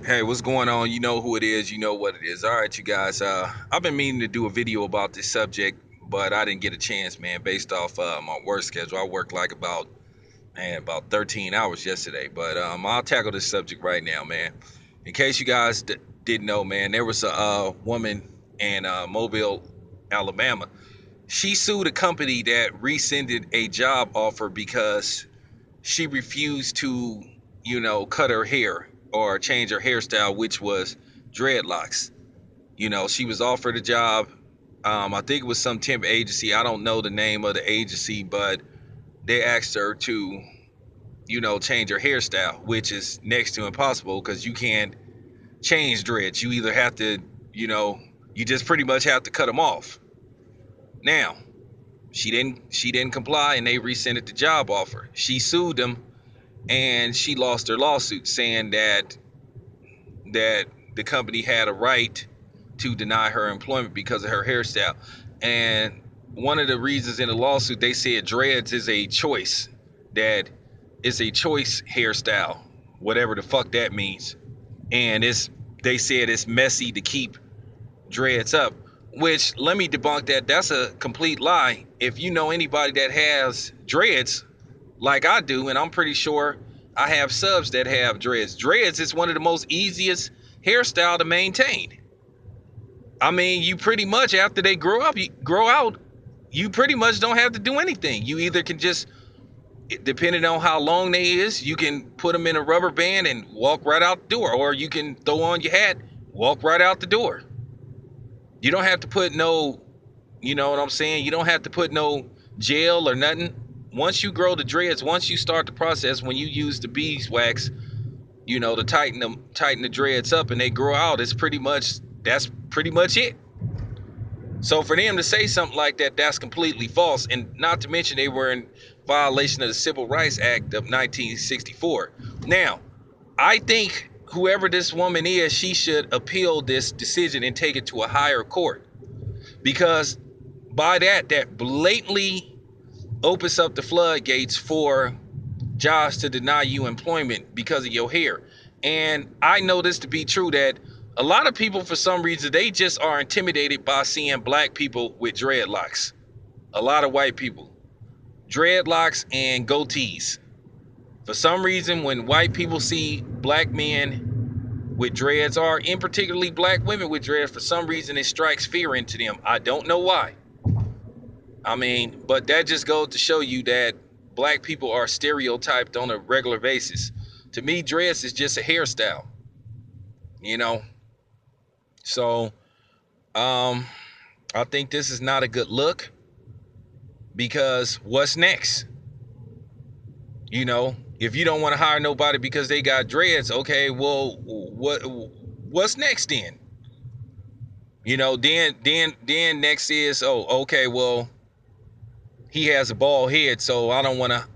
Hey, what's going on? You know who it is, you know what it is. All right, you guys. I've been meaning to do a video about this subject, but I didn't get a chance, man, based off my work schedule. I worked like about 13 hours yesterday, but I'll tackle this subject right now, man. In case you guys didn't know, man, there was a woman in Mobile, Alabama. She sued a company that rescinded a job offer because she refused to, cut her hair or change her hairstyle, which was dreadlocks. She was offered a job. I think it was some temp agency. I don't know the name of the agency, but they asked her to, change her hairstyle, which is next to impossible because you can't change dreads. You either have to, you know, you just pretty much have to cut them off. Now, she didn't comply and they rescinded the job offer. She sued them and she lost her lawsuit saying that the company had a right to deny her employment because of her hairstyle. And one of the reasons in the lawsuit, they said dreads is a choice, that it's a choice hairstyle, whatever the fuck that means. And they said it's messy to keep dreads up, which let me debunk that. That's a complete lie. If you know anybody that has dreads like I do, and I'm pretty sure I have subs that have dreads. Dreads is one of the most easiest hairstyle to maintain. I mean, you pretty much after they grow out, you pretty much don't have to do anything. You either can just, depending on how long they is, you can put them in a rubber band and walk right out the door, or you can throw on your hat, walk right out the door. You don't have to put no, you know what I'm saying? You don't have to put no gel or nothing. Once you grow the dreads, once you start the process, when you use the beeswax, to tighten the dreads up and they grow out, that's pretty much it. So for them to say something like that, that's completely false. And not to mention they were in violation of the Civil Rights Act of 1964. Now, I think whoever this woman is, she should appeal this decision and take it to a higher court, because by that blatantly opens up the floodgates for jobs to deny you employment because of your hair. And I know this to be true, that a lot of people, for some reason, they just are intimidated by seeing black people with dreadlocks. A lot of white people, dreadlocks and goatees. For some reason, when white people see black men with dreads, or in particularly black women with dreads, for some reason it strikes fear into them. I don't know why. I mean, but that just goes to show you that black people are stereotyped on a regular basis. To me, dreads is just a hairstyle, you know. So, I think this is not a good look, because what's next? If you don't want to hire nobody because they got dreads, okay, well, what's next then? Then next is, oh, okay, well, he has a bald head, so I don't want to,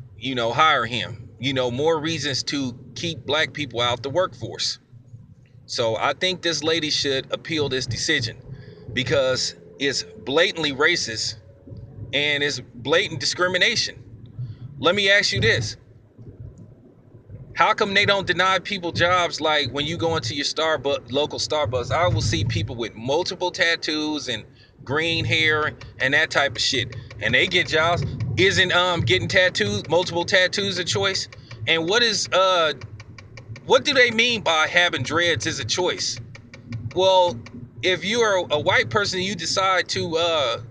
hire him. More reasons to keep black people out the workforce. So I think this lady should appeal this decision, because it's blatantly racist and it's blatant discrimination. Let me ask you this. How come they don't deny people jobs? Like when you go into your local Starbucks, I will see people with multiple tattoos and green hair and that type of shit, and they get jobs. Isn't getting multiple tattoos a choice? And what do they mean by having dreads is a choice? Well, if you're a white person and you decide to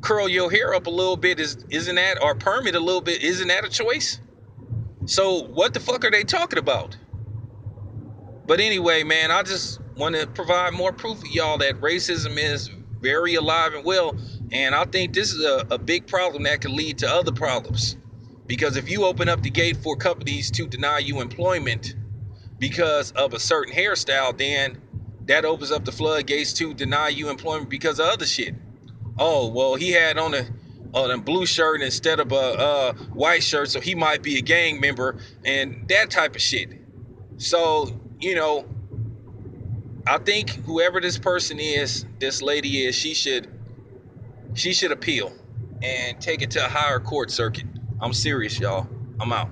curl your hair up a little bit, isn't that, or perm it a little bit, isn't that a choice? So what the fuck are they talking about? But anyway, man, I just want to provide more proof of y'all that racism is very alive and well. And I think this is a big problem that can lead to other problems. Because if you open up the gate for companies to deny you employment because of a certain hairstyle, then that opens up the floodgates to deny you employment because of other shit. Oh, well, he had on a blue shirt instead of a white shirt, so he might be a gang member and that type of shit. So, I think whoever this person is, this lady is, she should appeal and take it to a higher court circuit. I'm serious, y'all. I'm out.